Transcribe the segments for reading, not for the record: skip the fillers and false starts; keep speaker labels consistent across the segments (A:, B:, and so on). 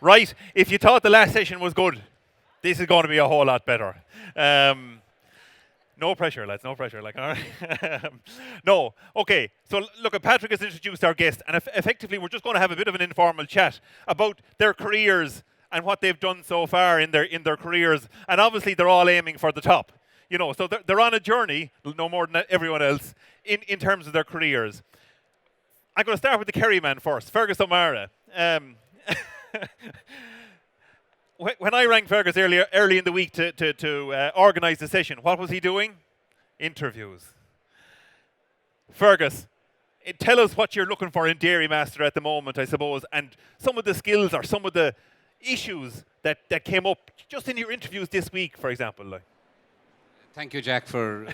A: Right, if you thought the last session was good, this is going to be a whole lot better. No pressure, lads, no pressure. Like, all right. No, okay. So, look, Patrick has introduced our guest, and effectively, we're just going to have a bit of an informal chat about their careers and what they've done so far in their careers. And obviously, they're all aiming for the top. You know, so they're on a journey, no more than everyone else, in terms of their careers. I'm going to start with the Kerry man first, Fergus O'Meara. When I rang Fergus early in the week to organise the session, what was he doing? Interviews. Fergus, tell us what you're looking for in Dairy Master at the moment, I suppose, and some of the skills or some of the issues that came up just in your interviews this week, for example. Like.
B: Thank you, Jack, for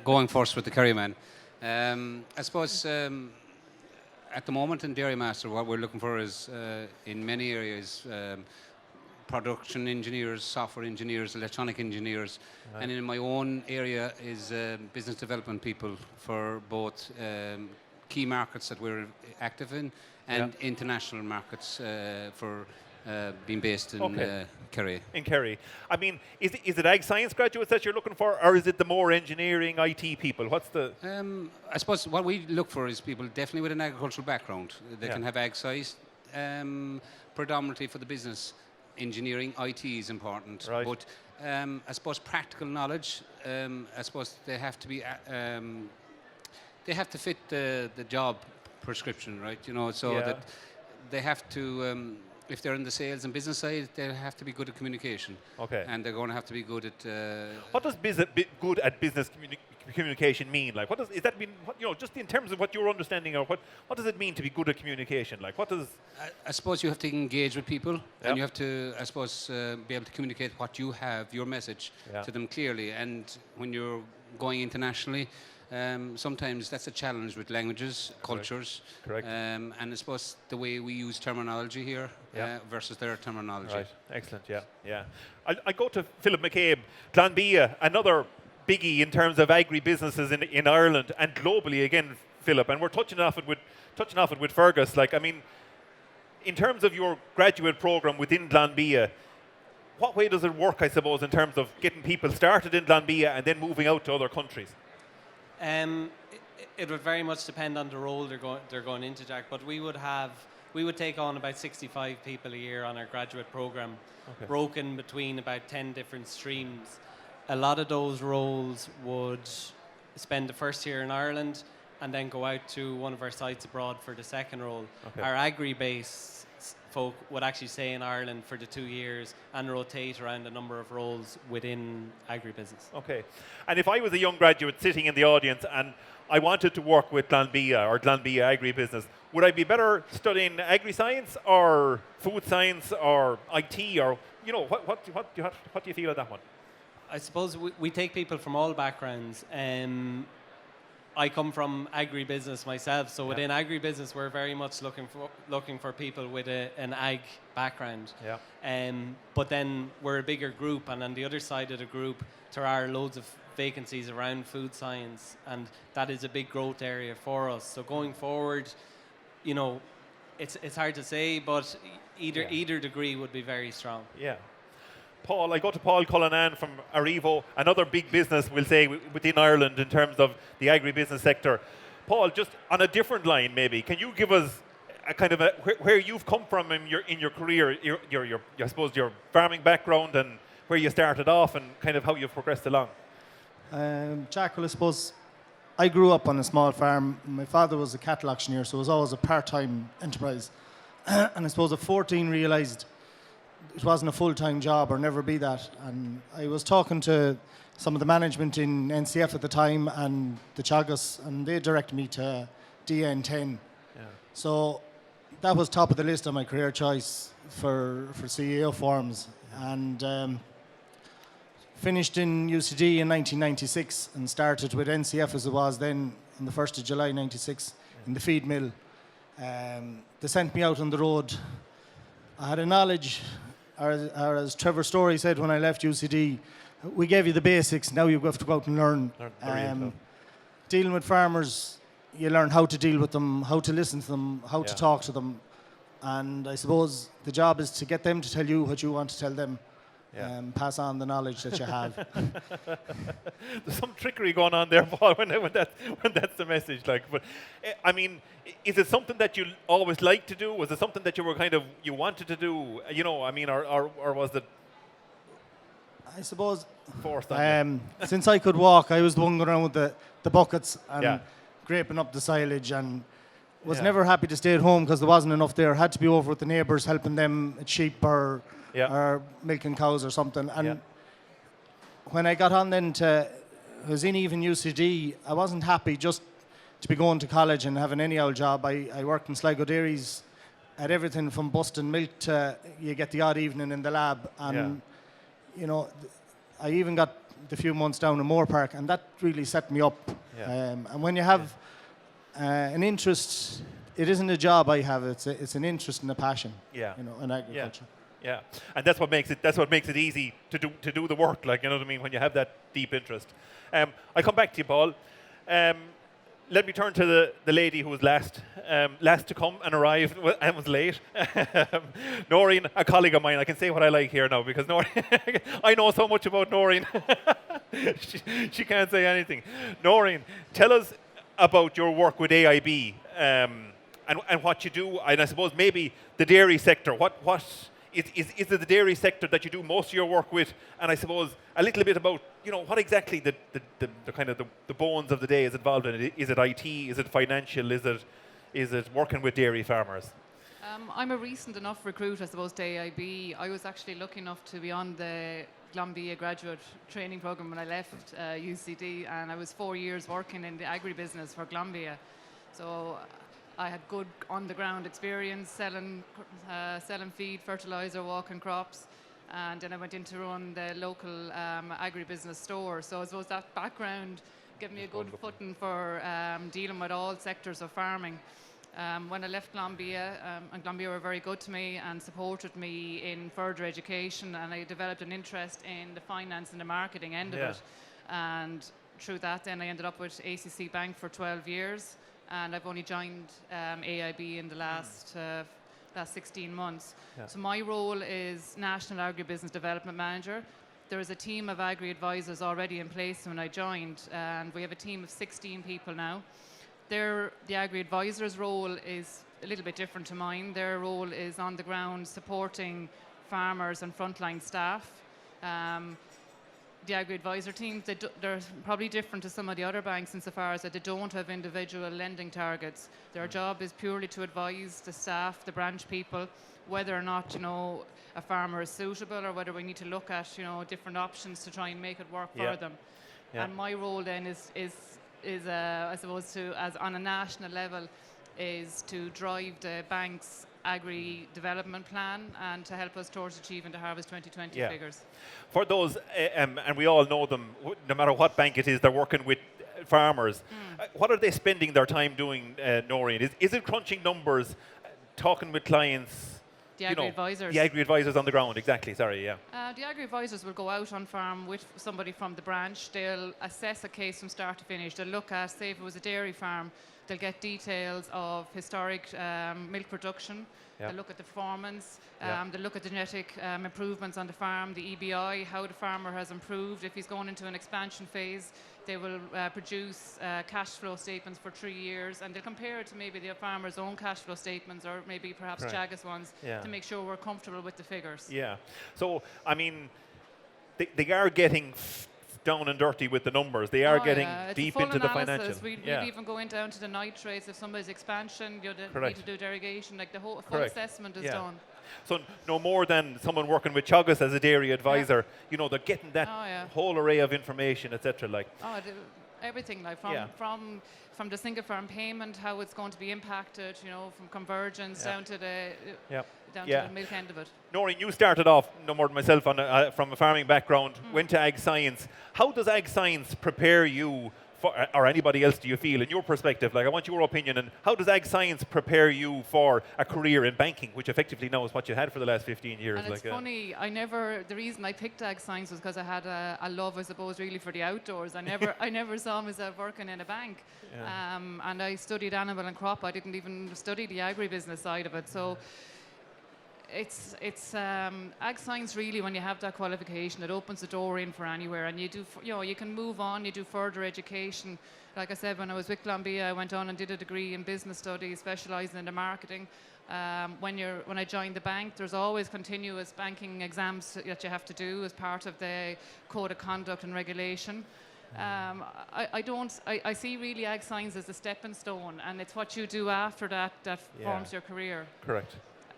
B: going first with the Kerry man. I suppose at the moment in Dairy Master, what we're looking for is, in many areas, production engineers, software engineers, electronic engineers, and in my own area is business development people for both key markets that we're active in and international markets for being based in Kerry.
A: In Kerry. I mean, is it ag science graduates that you're looking for, or is it the more engineering, IT people? What's the...
B: I suppose what we look for is people definitely with an agricultural background. They can have ag science, predominantly for the business. Engineering, IT is important,
A: right.
B: But I suppose practical knowledge. I suppose they have to be, they have to fit the job prescription, right? You know, so that they have to. If they're in the sales and business side, they have to be good at communication.
A: Okay.
B: And they're going to have to be good at.
A: What does good at business communication mean? Like, what does that mean? What, you know, just in terms of what you're understanding, or what does it mean to be good at communication? Like, what does?
B: I suppose you have to engage with people, and you have to, I suppose, be able to communicate what you have, your message, to them clearly. And when you're going internationally, sometimes that's a challenge with languages, cultures, and I suppose the way we use terminology here versus their terminology.
A: Right, excellent, yeah. I go to Philip McCabe, Glanbia, another biggie in terms of agri-businesses in Ireland and globally again, Philip, and we're touching off it with Fergus. Like, I mean, in terms of your graduate program within Glanbia, what way does it work, I suppose, in terms of getting people started in Glanbia and then moving out to other countries?
C: It would very much depend on the role they're going into, Jack. But we would take on about 65 people a year on our graduate program, broken between about 10 different streams. A lot of those roles would spend the first year in Ireland and then go out to one of our sites abroad for the second role. Our agri-based folk would actually stay in Ireland for the 2 years and rotate around a number of roles within agribusiness. Okay.
A: And if I was a young graduate sitting in the audience and I wanted to work with Glanbia or Glanbia agribusiness, would I be better studying agri-science or food science or IT, or, you know, what do you feel of that one?
C: I suppose we take people from all backgrounds. I come from agribusiness myself, so within agribusiness, we're very much looking for people with an ag background. But then we're a bigger group, and on the other side of the group, there are loads of vacancies around food science, and that is a big growth area for us. So going forward, you know, it's hard to say, but either degree would be very strong.
A: Yeah. Paul, I go to Paul Cullinan from Arrivo, another big business, we'll say, within Ireland in terms of the agribusiness sector. Paul, just on a different line maybe, can you give us a kind of where you've come from in your career, your I suppose your farming background and where you started off and kind of how you've progressed along?
D: Jack, well, I suppose I grew up on a small farm. My father was a cattle auctioneer, so it was always a part-time enterprise. And I suppose at 14 realised it wasn't a full-time job or never be that. And I was talking to some of the management in NCF at the time and the Chagas, and they directed me to DN10. So that was top of the list on my career choice for CEO forms. And finished in UCD in 1996 and started with NCF as it was then on the 1st of July 96 in the feed mill. They sent me out on the road. I had a knowledge, or as Trevor Story said when I left UCD, we gave you the basics, now you have to go out and learn. Dealing with farmers, you learn how to deal with them, how to listen to them, how to talk to them. And I suppose the job is to get them to tell you what you want to tell them.
A: Yeah.
D: Pass on the knowledge that you have.
A: There's some trickery going on there, Paul, when that's the message. Like, but I mean, is it something that you always liked to do? Was it something that you were you wanted to do? You know, I mean, or was it
D: I suppose
A: forced on you?
D: since I could walk, I was the one going around with the buckets and
A: Yeah.
D: graping up the silage, and was
A: Yeah.
D: never happy to stay at home because there wasn't enough there. Had to be over with the neighbours helping them at sheep or milking cows or something. And when I got on then I was in even UCD, I wasn't happy just to be going to college and having any old job. I worked in Sligo Dairies at everything from busting milk to you get the odd evening in the lab. And, you know, I even got the few months down in Moore Park, and that really set me up.
A: Yeah.
D: And when you have an interest, it isn't a job I have, it's an interest and a passion,
A: Yeah.
D: you know, in agriculture.
A: Yeah, and that's what makes it easy to do the work. Like, you know what I mean, when you have that deep interest. I come back to you, Paul. Let me turn to the lady who was last to come and arrive and was late. Noreen, a colleague of mine. I can say what I like here now because Noreen, I know so much about Noreen. she can't say anything. Noreen, tell us about your work with AIB and what you do, and I suppose maybe the dairy sector. What is it the dairy sector that you do most of your work with? And I suppose a little bit about, you know, what exactly the kind of the bones of the day is involved in it. Is it IT? Is it financial? Is it working with dairy farmers?
E: I'm a recent enough recruit, I suppose, to AIB. I was actually lucky enough to be on the Glanbia graduate training program when I left UCD, and I was 4 years working in the agribusiness for Glanbia. So I had good on-the-ground experience selling feed, fertilizer, walking crops, and then I went in to run the local agribusiness store. So I suppose that background gave me a good footing for dealing with all sectors of farming. When I left Glanbia, and Glanbia were very good to me and supported me in further education, and I developed an interest in the finance and the marketing end of it. And through that, then I ended up with ACC Bank for 12 years. And I've only joined AIB in the last 16 months. Yeah. So my role is National Agribusiness Development Manager. There is a team of agri advisors already in place when I joined, and we have a team of 16 people now. The agri advisors' role is a little bit different to mine. Their role is on the ground supporting farmers and frontline staff. The agri-advisor teams, they're probably different to some of the other banks insofar as that they don't have individual lending targets. Their job is purely to advise the staff, the branch people, whether or not, you know, a farmer is suitable or whether we need to look at, you know, different options to try and make it work for them. Yeah. And my role then is I suppose, as on a national level, is to drive the bank's agri development plan and to help us towards achieving the Harvest 2020 figures.
A: For those, and we all know them, no matter what bank it is, they're working with farmers. What are they spending their time doing, Noreen? Is it crunching numbers, talking with clients?
E: The agri-advisors.
A: The agri-advisors on the ground, exactly, sorry, yeah.
E: The agri-advisors will go out on farm with somebody from the branch. They'll assess a case from start to finish. They'll look at, say if it was a dairy farm, they'll get details of historic milk production. They'll look at the performance. They'll look at the genetic improvements on the farm, the EBI, how the farmer has improved. If he's going into an expansion phase, they will produce cash flow statements for 3 years, and they'll compare it to maybe the farmer's own cash flow statements or maybe perhaps Jagus ones to make sure we're comfortable with the figures. Yeah.
A: So, I mean, they are getting down and dirty with the numbers. They are getting deep into the financial.
E: We'd even go in down to the nitrates. If somebody's expansion, you need to do irrigation. Like the whole full assessment is done.
A: So no more than someone working with Chagas as a dairy advisor. You know, they're getting that whole array of information, etc. Like
E: everything, like from the single farm payment, how it's going to be impacted. You know, from convergence down to the down to the milk end of it.
A: Noreen, you started off, no more than myself, from a farming background, went to Ag Science. How does Ag Science prepare you or anybody else do you feel, in your perspective, like I want your opinion, and how does ag science prepare you for a career in banking, which effectively now is what you had for the last 15 years?
E: And it's funny, the reason I picked ag science was because I had a love, I suppose, really for the outdoors. I never saw myself working in a bank.
A: Yeah.
E: And I studied animal and crop. I didn't even study the agribusiness side of it. So it's ag science really, when you have that qualification, it opens the door in for anywhere, and you can move on, you do further education. Like I said, when I was with Glanbia, I went on and did a degree in business studies, specialising in the marketing. When I joined the bank, there's always continuous banking exams that you have to do as part of the code of conduct and regulation. I see really ag science as a stepping stone, and it's what you do after that forms your career.
A: Correct.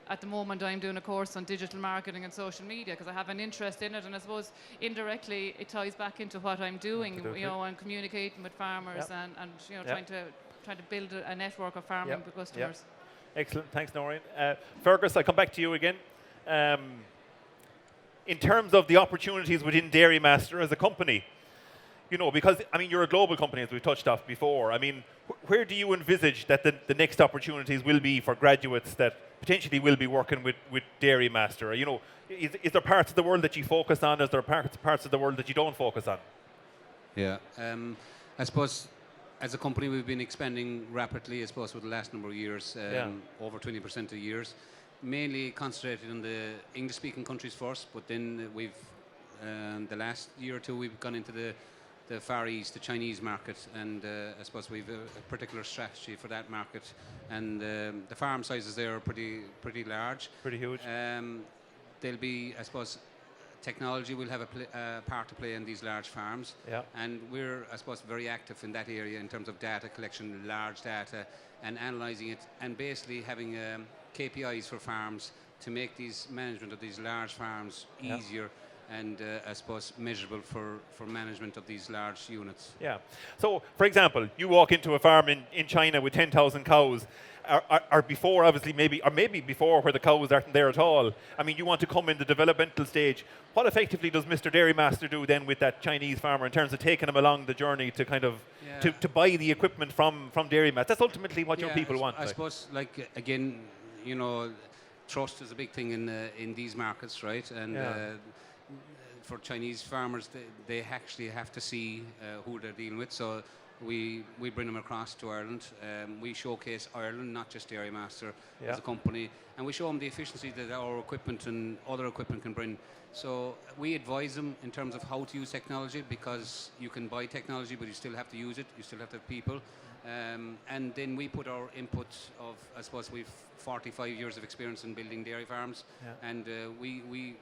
E: At the moment, I'm doing a course on digital marketing and social media because I have an interest in it, and I suppose indirectly it ties back into what I'm doing, and communicating with farmers and trying to build a network of farming customers.
A: Excellent, thanks, Noreen. Fergus, I come back to you again. In terms of the opportunities within Dairy Master as a company, because you're a global company, as we touched off before. Where do you envisage that the next opportunities will be for graduates that potentially will be working with Dairy Master? Is there parts of the world that you focus on? Is there parts of the world that you don't focus on?
B: Yeah, I suppose as a company we've been expanding rapidly, I suppose, for the last number of years, over 20% a year, mainly concentrated on the English-speaking countries first, but then we've, the last year or two, we've gone into the Far East, the Chinese market, and I suppose we've a particular strategy for that market, and the farm sizes there are pretty large.
A: Pretty huge.
B: There'll be, I suppose, technology will have a part to play in these large farms, and we're, I suppose, very active in that area in terms of data collection, large data, and analysing it, and basically having KPIs for farms to make these management of these large farms easier and I suppose measurable for management of these large units.
A: Yeah. So, for example, you walk into a farm in China with 10,000 cows, or before, obviously, maybe before, where the cows aren't there at all. You want to come in the developmental stage. What effectively does Mr. Dairy Master do then with that Chinese farmer in terms of taking him along the journey to kind of to buy the equipment from Dairy Master? That's ultimately what your people want.
B: I suppose, again, trust is a big thing in these markets, right? And for Chinese farmers, they actually have to see who they're dealing with. So we bring them across to Ireland. We showcase Ireland, not just Dairy Master as a company, and we show them the efficiency that our equipment and other equipment can bring. So we advise them in terms of how to use technology, because you can buy technology, but you still have to use it. You still have to have people. And then we put our input of, I suppose, we've 45 years of experience in building dairy farms, and we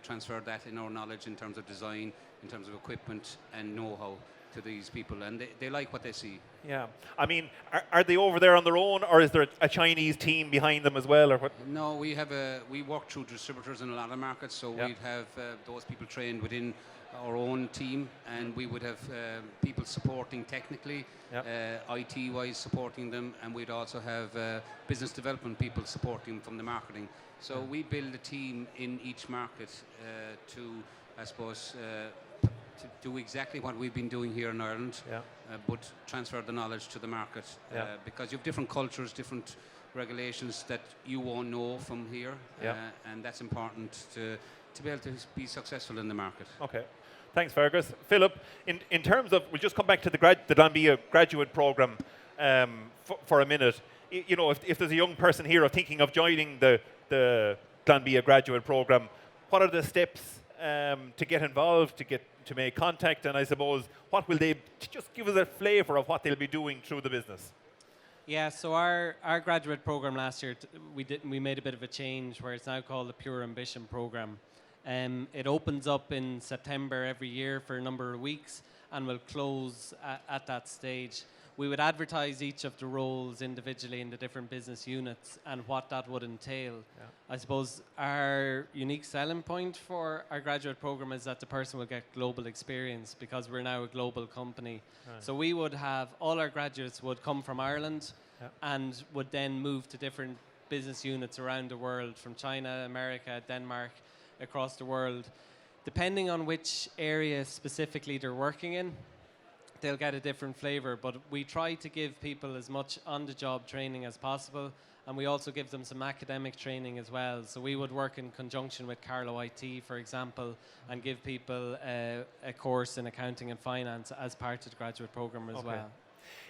B: transfer that in our knowledge in terms of design, in terms of equipment and know-how to these people, and they like what they see.
A: Yeah. Are they over there on their own, or is there a Chinese team behind them as well, or what?
B: No, we work through distributors in a lot of markets, so we'd have those people trained within our own team, and we would have people supporting technically, IT-wise supporting them, and we'd also have business development people supporting from the marketing. So we build a team in each market to, I suppose, to do exactly what we've been doing here in Ireland, but transfer the knowledge to the market, because you have different cultures, different regulations that you won't know from here, and that's important to be able to be successful in the market.
A: Okay. Thanks, Fergus. Philip, in terms of, we'll just come back to the Glanbia graduate program for a minute. If there's a young person here thinking of joining the Glanbia graduate program, what are the steps to get involved, to make contact, and I suppose what will they, just give us a flavour of what they'll be doing through the business?
C: Yeah, so our graduate program last year, we made a bit of a change where it's now called the Pure Ambition program. It opens up in September every year for a number of weeks and will close at that stage. We would advertise each of the roles individually in the different business units and what that would entail. I suppose our unique selling point for our graduate program is that the person will get global experience, because we're now a global company. So we would have, all our graduates would come from Ireland and would then move to different business units around the world, from China, America, Denmark, across the world. Depending on which area specifically they're working in, they'll get a different flavour. But we try to give people as much on-the-job training as possible, and we also give them some academic training as well. So we would work in conjunction with Carlow IT, for example, and give people a course in accounting and finance as part of the graduate programme as well.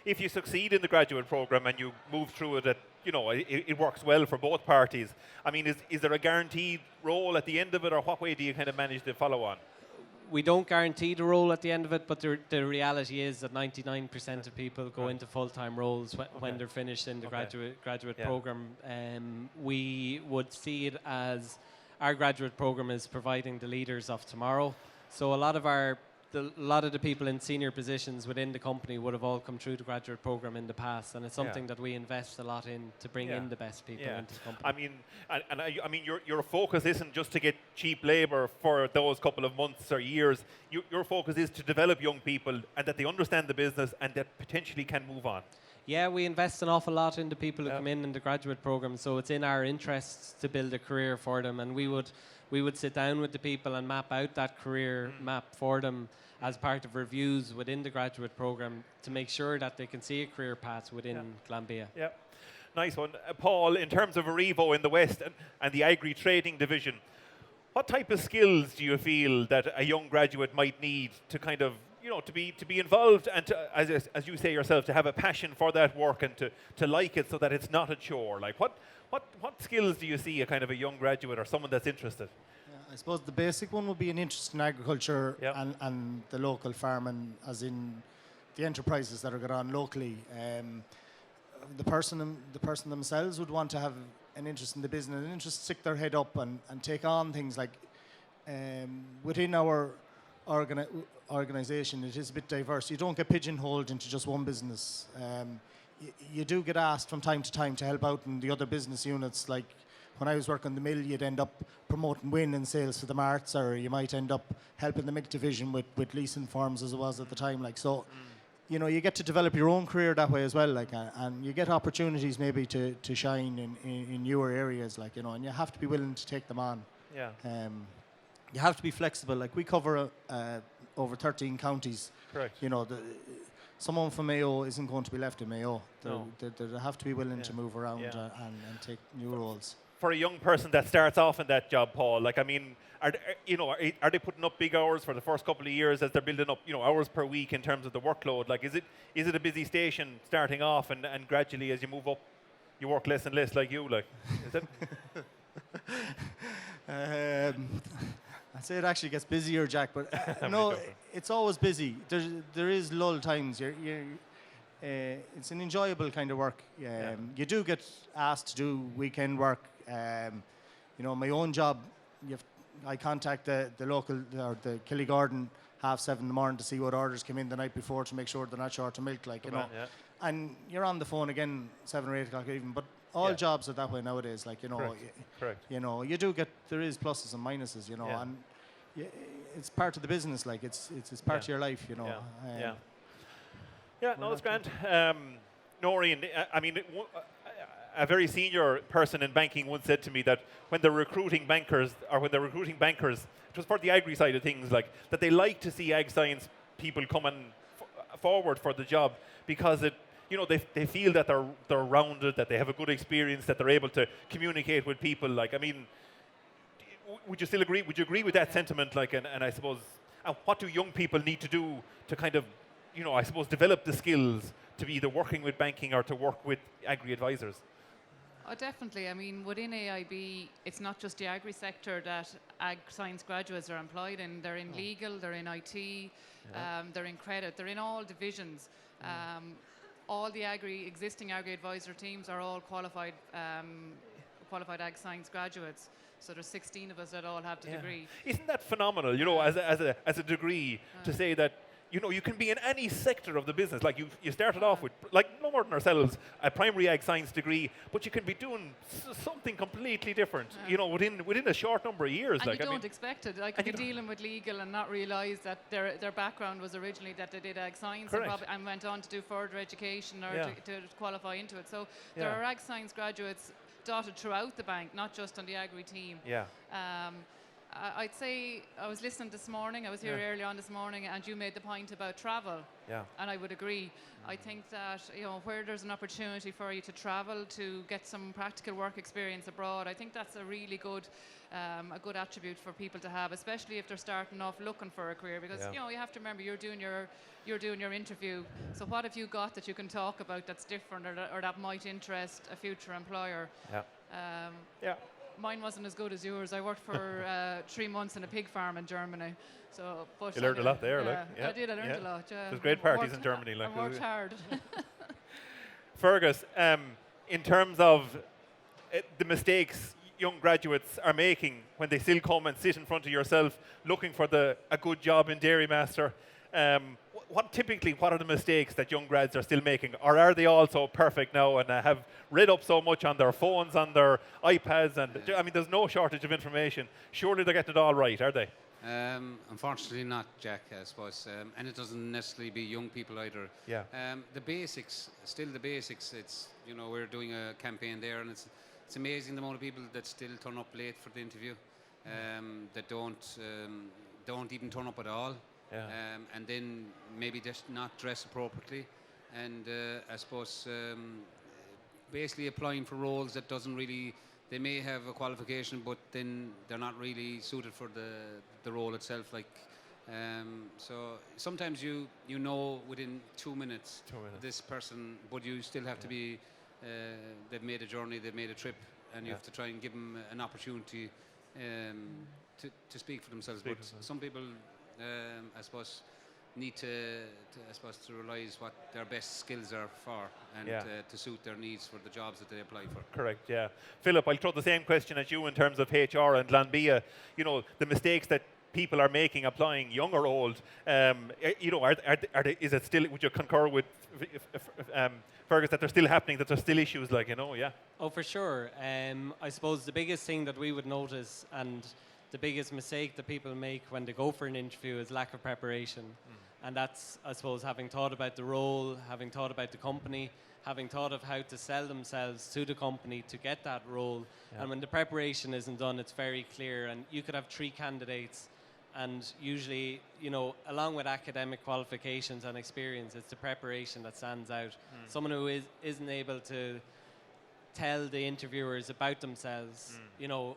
A: If you succeed in the graduate program and you move through it, it works well for both parties. I mean, is there a guaranteed role at the end of it, or what way do you kind of manage the follow-on?
C: We don't guarantee the role at the end of it, but the reality is that 99% of people go into full-time roles when they're finished in the graduate program. We would see it as our graduate program is providing the leaders of tomorrow. So a lot of the people in senior positions within the company would have all come through the graduate program in the past, and it's something that we invest a lot in to bring in the best people into the company.
A: I mean, your focus isn't just to get cheap labour for those couple of months or years. Your focus is to develop young people and that they understand the business and that potentially can move on.
C: Yeah, we invest an awful lot in the people who come in the graduate program, so it's in our interests to build a career for them, and we would sit down with the people and map out that career map for them as part of reviews within the graduate program to make sure that they can see a career path within Glanbia.
A: Yeah, nice one. Paul, in terms of Arivo in the West and the Agri Trading Division, what type of skills do you feel that a young graduate might need to kind of, to be involved and to, as you say yourself, to have a passion for that work and to like it so that it's not a chore? Like what skills do you see a kind of a young graduate or someone that's interested?
D: I suppose the basic one would be an interest in agriculture and the local farming, as in the enterprises that are going on locally. The person themselves would want to have an interest in the business, an interest to stick their head up and take on things like within our organisation. It is a bit diverse. You don't get pigeonholed into just one business. You do get asked from time to time to help out in the other business units. Like when I was working in the mill, you'd end up promoting win and sales for the marts, or you might end up helping the milk division with leasing farms as it was at the time. Like so, you get to develop your own career that way as well. Like and you get opportunities maybe to shine in newer areas. Like and you have to be willing to take them on.
A: Yeah.
D: You have to be flexible. Like we cover over 13 counties.
A: Correct.
D: Someone from Mayo isn't going to be left in Mayo. They have to be willing to move around and take new roles.
A: For a young person that starts off in that job, Paul, like I mean, are they putting up big hours for the first couple of years as they're building up, hours per week in terms of the workload? Like, is it a busy station starting off and gradually as you move up, you work less and less like you? Like, is it?
D: I'd say it actually gets busier, Jack, but no, it's always busy. There is lull times. It's an enjoyable kind of work. You do get asked to do weekend work. My own job, I contact the local or the Killygarden 7:30 in the morning to see what orders came in the night before to make sure they're not short of milk. And you're on the phone again 7 or 8 o'clock even. But all jobs are that way nowadays. Like
A: Correct.
D: You do get, there is pluses and minuses. And it's part of the business. Like it's part of your life.
A: No, that's grand. Noreen, I mean, a very senior person in banking once said to me that when they're recruiting bankers, it was for the agri side of things, like that they like to see ag science people coming forward for the job because they feel that they're rounded, that they have a good experience, that they're able to communicate with people. Like, I mean, would you still agree? Would you agree with that sentiment? Like, and I suppose, what do young people need to do to kind of, I suppose, develop the skills to be either working with banking or to work with agri advisors?
E: Oh, definitely. I mean, within AIB, it's not just the agri sector that ag science graduates are employed in. They're in legal, they're in IT, they're in credit, they're in all divisions. All the existing agri advisor teams are all qualified ag science graduates. So there's 16 of us that all have the degree.
A: Isn't that phenomenal? As a degree to say that. You can be in any sector of the business. Like you started off with, like no more than ourselves, a primary ag science degree, but you can be doing something completely different. Within a short number of years.
E: And you don't expect it. Like, you're dealing with legal and not realise that their background was originally that they did ag science and went on to do further education or to qualify into it. So there are ag science graduates dotted throughout the bank, not just on the agri team. I'd say I was listening this morning. I was here early on this morning, and you made the point about travel.
A: Yeah.
E: And I would agree. I think that where there's an opportunity for you to travel to get some practical work experience abroad, I think that's a really good attribute for people to have, especially if they're starting off looking for a career. Because you have to remember you're doing your interview. So what have you got that you can talk about that's different or that might interest a future employer?
A: Yeah.
E: Mine wasn't as good as yours. I worked for 3 months in a pig farm in Germany. So, but
A: You learned a lot there,
E: I did. I learned a lot. Yeah.
A: There's great parties in Germany.
E: I worked hard.
A: Fergus, in terms of the mistakes young graduates are making when they still come and sit in front of yourself looking for a good job in Dairy Master, what are the mistakes that young grads are still making? Or are they all so perfect now and have read up so much on their phones, on their iPads, and I mean, there's no shortage of information. Surely they're getting it all right, are they?
B: Unfortunately not, Jack, I suppose. And it doesn't necessarily be young people either.
A: Yeah.
B: The basics, still the basics. It's, we're doing a campaign there, and it's amazing the amount of people that still turn up late for the interview, that don't even turn up at all.
A: Yeah.
B: And then maybe just not dress appropriately, and I suppose basically applying for roles that doesn't really, they may have a qualification, but then they're not really suited for the role itself. Like, so sometimes you know within 2 minutes, this person, but you still have to be. They've made a journey, they've made a trip, and you have to try and give them an opportunity to speak for themselves. But some people, I suppose, need to realise what their best skills are for, and to suit their needs for the jobs that they apply for.
A: Correct, yeah. Philip, I'll throw the same question at you in terms of HR and Glanbia. The mistakes that people are making applying, young or old. Is it still? Would you concur with Fergus that they're still happening? That there's still issues, yeah.
C: Oh, for sure. I suppose the biggest thing that we would notice, and the biggest mistake that people make when they go for an interview, is lack of preparation. And that's, I suppose, having thought about the role, having thought about the company, having thought of how to sell themselves to the company to get that role. And when the preparation isn't done, it's very clear. And you could have 3 candidates, and usually, along with academic qualifications and experience, it's the preparation that stands out. Someone who isn't able to tell the interviewers about themselves,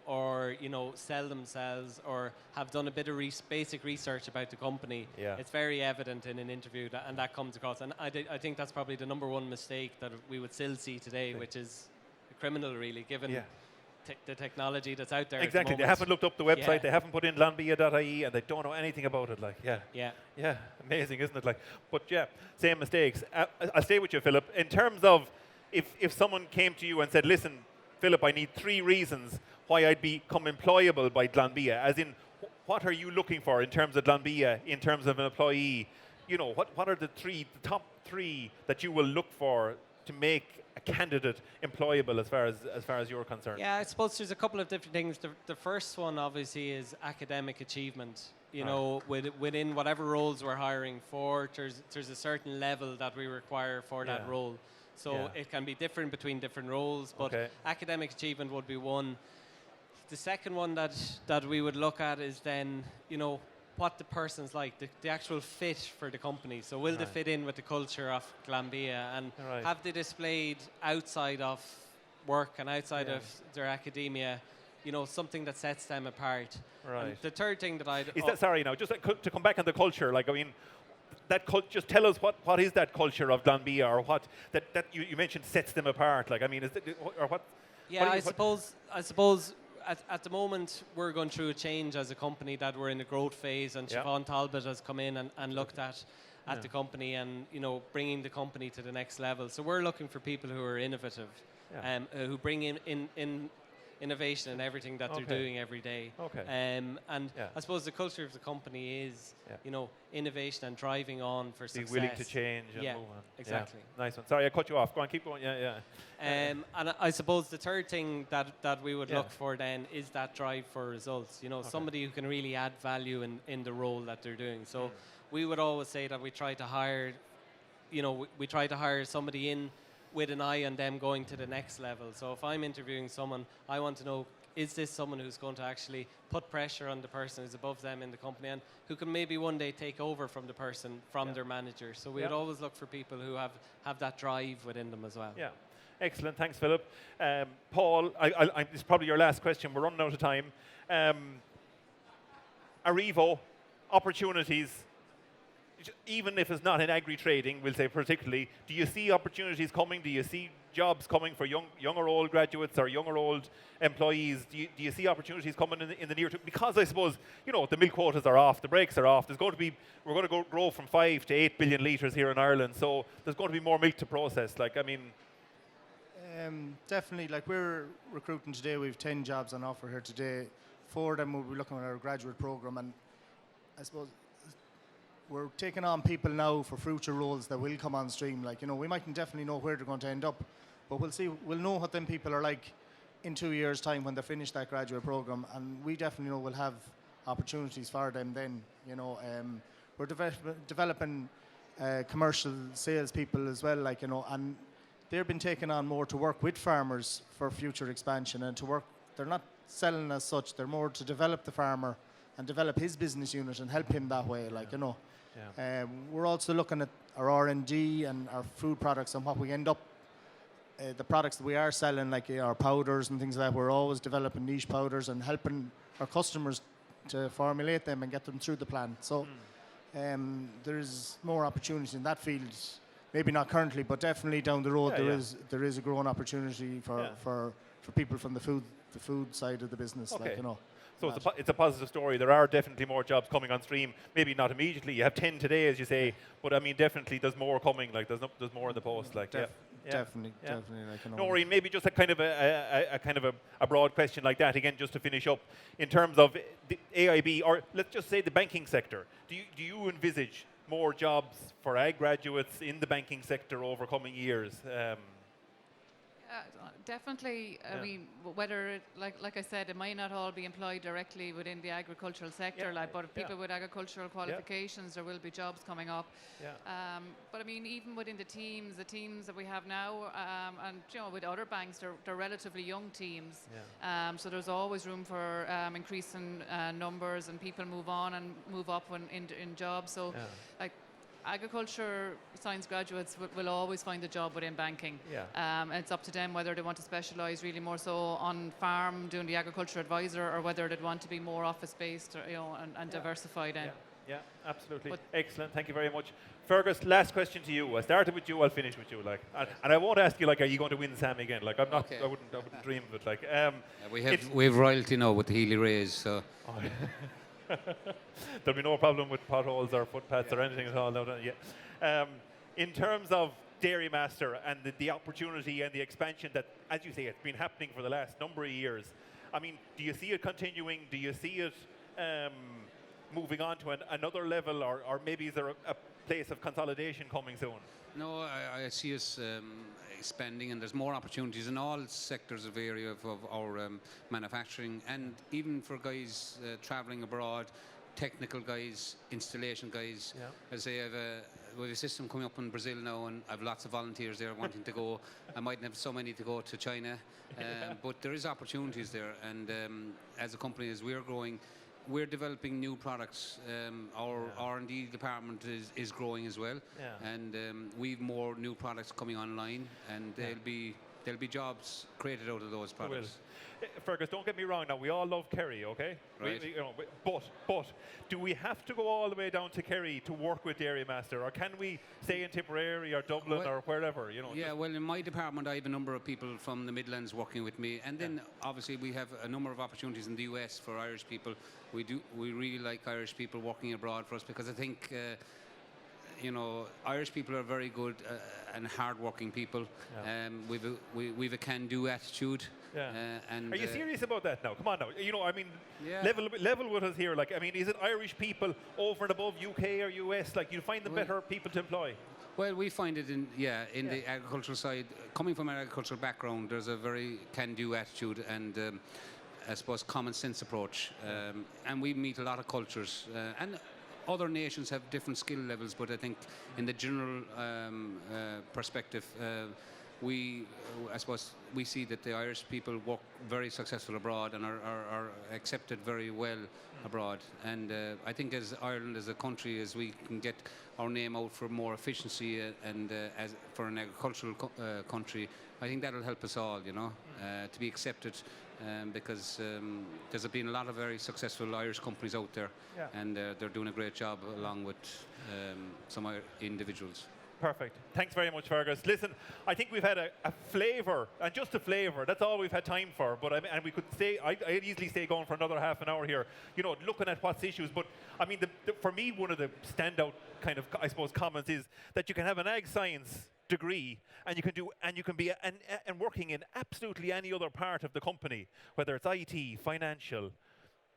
C: or sell themselves, or have done a bit of basic research about the company. It's very evident in an interview, and that comes across. And I think that's probably the number one mistake that we would still see today, which is criminal, really, given the technology that's out there.
A: Exactly. They haven't looked up the website. They haven't put in glanbia.ie, and they don't know anything about it. Yeah. Amazing, isn't it? But same mistakes. I'll stay with you, Philip. In terms of if someone came to you and said, "Listen, Philip, I need 3 reasons why I'd become employable by Glanbia," as in, what are you looking for in terms of Glanbia, in terms of an employee? What are the top 3 that you will look for to make a candidate employable as far as you're concerned?
C: Yeah, I suppose there's a couple of different things. The first one, obviously, is academic achievement. Within whatever roles we're hiring for, there's a certain level that we require for that role. So it can be different between different roles, but academic achievement would be one. The second one that we would look at is then, what the person's like, the actual fit for the company. So will they fit in with the culture of Glanbia, and have they displayed outside of work and outside of their academia, something that sets them apart.
A: Right.
C: And the third thing that I'd...
A: Is that, sorry now, just to come back on the culture, just tell us what is that culture of Glanbia, or what that you mentioned sets them apart. Is it, or what?
C: Yeah, I suppose at the moment we're going through a change as a company, that we're in a growth phase, and Siobhan Talbot has come in and looked at the company, and bringing the company to the next level. So we're looking for people who are innovative, who bring in innovation in everything that they're doing every day. I suppose the culture of the company is, innovation and driving on for success.
A: Be willing to change and move on.
C: Exactly.
A: Nice one. Sorry, I cut you off. Go on, keep going.
C: And I suppose the third thing that we would look for then is that drive for results. Somebody who can really add value in the role that they're doing. So we would always say that we try to hire, we try to hire somebody in with an eye on them going to the next level. So if I'm interviewing someone, I want to know, is this someone who's going to actually put pressure on the person who's above them in the company and who can maybe one day take over from the person, from their manager. So we would always look for people who have that drive within them as well.
A: Yeah. Excellent. Thanks, Philip. Paul, this is probably your last question. We're running out of time. Arrivo, opportunities, even if it's not in agri-trading, we'll say particularly, do you see opportunities coming? Do you see jobs coming for young or old graduates or young or old employees? Do you see opportunities coming in the near term? Because I suppose, the milk quotas are off, the brakes are off. We're going to grow from 5 to 8 billion litres here in Ireland, so there's going to be more milk to process.
D: Definitely, we're recruiting today. We have 10 jobs on offer here today. 4 of them will be looking at our graduate programme, and I suppose we're taking on people now for future roles that will come on stream. We mightn't definitely know where they're going to end up, but we'll see. We'll know what them people are like in 2 years' time when they finish that graduate programme, and we definitely know we'll have opportunities for them then. We're developing commercial sales people as well, and they've been taken on more to work with farmers for future expansion and to work. They're not selling as such. They're more to develop the farmer and develop his business unit and help him that way. We're also looking at our R&D and our food products and what we end up. The products that we are selling, our powders and things like that, we're always developing niche powders and helping our customers to formulate them and get them through the plant. So there's more opportunity in that field. Maybe not currently, but definitely down the road there is a growing opportunity for people from the food side of the business.
A: Okay. So it's a positive story. There are definitely more jobs coming on stream. Maybe not immediately. You have 10 today, as you say, but definitely there's more coming. There's more in the post.
D: Definitely.
A: Noreen, maybe just a kind of a broad question like that again, just to finish up in terms of the AIB, or let's just say the banking sector. Do you envisage more jobs for ag graduates in the banking sector over coming years?
E: Definitely. I mean, whether like I said, it might not all be employed directly within the agricultural sector, but people with agricultural qualifications, there will be jobs coming up. But I mean, even within the teams that we have now, and with other banks, they're relatively young teams. So there's always room for increasing numbers, and people move on and move up in jobs. So agriculture science graduates will always find a job within banking. It's up to them whether they want to specialise really more so on farm, doing the agriculture advisor, or whether they'd want to be more office-based, and diversified.
A: Yeah, absolutely. Excellent. Thank you very much. Fergus, last question to you. I started with you, I'll finish with you. And I won't ask you, are you going to win Sam again? I'm not. Okay. I wouldn't dream of it.
B: We have royalty now with the Healy Rays, so.
A: There'll be no problem with potholes or footpaths or anything at all. In terms of Dairy Master and the opportunity and the expansion that, as you say, it's been happening for the last number of years. I mean, do you see it continuing? Do you see it moving on to another level, or maybe is there a place of consolidation coming soon?
B: No, I see us expanding, and there's more opportunities in all sectors of area of our manufacturing, and even for guys travelling abroad, technical guys, installation guys. As I say, we have a system coming up in Brazil now, and I have lots of volunteers there wanting to go. I mightn't have so many to go to China, but there is opportunities there, and as a company, as we're growing, we're developing new products. Our R&D department is growing as well, and we've more new products coming online, and there'll be jobs created out of those products.
A: Fergus, don't get me wrong. Now we all love Kerry, okay?
B: Right.
A: But do we have to go all the way down to Kerry to work with Dairy Master, or can we stay in Tipperary or Dublin or wherever?
B: Well, in my department, I have a number of people from the Midlands working with me, and then obviously we have a number of opportunities in the US for Irish people. We really like Irish people working abroad for us, because I think. Irish people are very good and hard-working people. We've a can-do attitude. And
A: are you serious about that now? Come on now. Level with us here. Is it Irish people over and above UK or US? You find them better people to employ?
B: Well, we find it in the agricultural side. Coming from an agricultural background, there's a very can-do attitude and I suppose common sense approach. And we meet a lot of cultures and. Other nations have different skill levels, but I think in the general perspective, I suppose we see that the Irish people work very successful abroad and are accepted very well abroad. And I think as Ireland as a country, as we can get our name out for more efficiency and as for an agricultural country, I think that'll help us all, you know, to be accepted. Because there's been a lot of very successful Irish companies out there, and they're doing a great job along with some individuals.
A: Perfect. Thanks very much, Fergus. Listen, I think we've had a flavour, and just a flavour. That's all we've had time for. But and we could stay. I'd easily stay going for another half an hour here. You know, looking at what's issues. But I mean, for me, one of the standout kind of, I suppose, comments is that you can have an ag science degree and you can be and working in absolutely any other part of the company, whether it's IT, financial,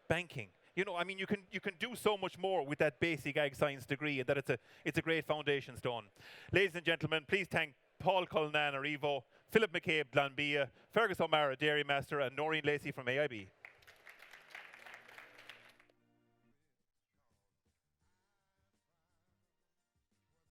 A: banking. You know, I mean, you can do so much more with that basic ag science degree, and that it's a great foundation stone. Ladies and gentlemen, please thank Paul Cullinan, Evo, Philip McCabe, Glanbia, Fergus O'Meara, Dairy Master, and Noreen Lacey from AIB.